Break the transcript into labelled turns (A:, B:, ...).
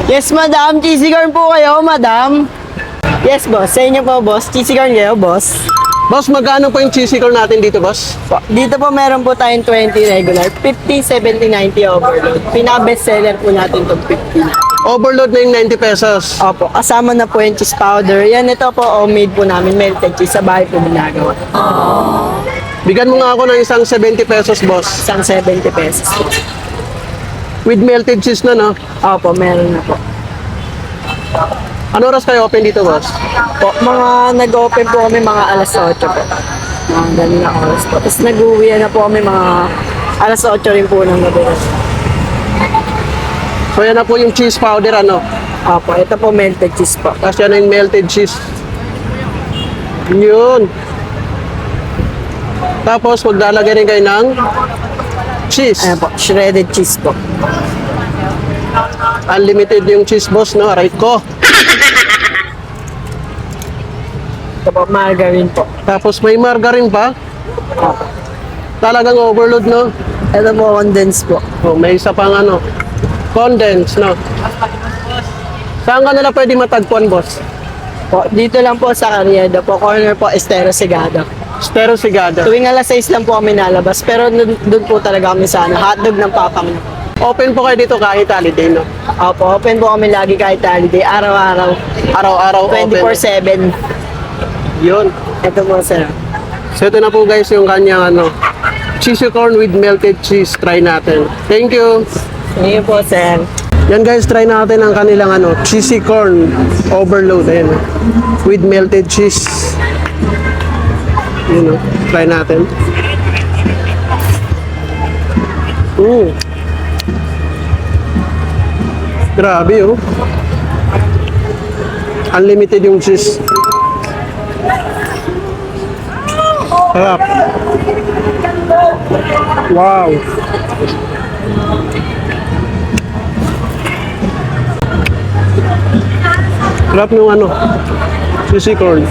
A: Yes, madam. Cheesy corn po kayo, madam. Yes, boss. Sa inyo po, boss. Cheesy corn kayo, boss.
B: Boss, magkano po yung cheesy corn natin dito, boss?
A: Dito po meron po tayong 20 regular, 50, 70, 90 overload. Pinaka-best seller po natin itong 50.
B: Overload na yung 90 pesos.
A: Opo, kasama na po yung cheese powder. Yan, ito po homemade po namin, melted cheese. Sa bahay po ginagawa.
B: Bigyan mo nga ako ng isang 70 pesos, boss.
A: Isang 70 pesos.
B: With melted cheese na, no?
A: Opo, meron na po.
B: Ano oras kayo open dito, boss?
A: Po, mga nag-open po kami mga alas 8 po. Mga ganun na oras po. Tapos nag-uwi na po kami mga alas 8 rin po ng gabi.
B: So yan na po yung cheese powder, ano?
A: Opo, ito po melted cheese po.
B: Tapos yan na yung melted cheese. Yun. Tapos maglalagay rin kayo ng cheese.
A: Ayan po, shredded cheese po.
B: Unlimited yung cheese, boss, no? Right ko.
A: Ito po, margarine po.
B: Tapos may margarine pa. Talagang overload, no?
A: Ito po, condensed po.
B: Oh, may isa pang ano, condense, no? Saan ka nila pwede matagpuan, boss?
A: Po, dito lang po sa Carriedo po, corner po, Estero Sigado.
B: Estero Sigada.
A: Tuwing alas 6 lang po kami nalabas, pero doon po talaga kami sa hotdog ng papang.
B: Open po kayo dito kahit holiday, no?
A: Opo, open po kami lagi kahit holiday, araw-araw,
B: Araw-araw open.
A: 24/7.
B: Yun.
A: Ito po, sir.
B: So ito na po guys yung kanyang ano, cheesy corn with melted cheese. Try natin. Thank you.
A: Ngayon po, sir.
B: Yan guys, try natin ang kanilang ano, cheesy corn overload. Ayan, with melted cheese. Yun, try natin. Grabe, oh. Unlimited yung cheese. Sarap. Wow. Sarap yung ano, cheesy corn.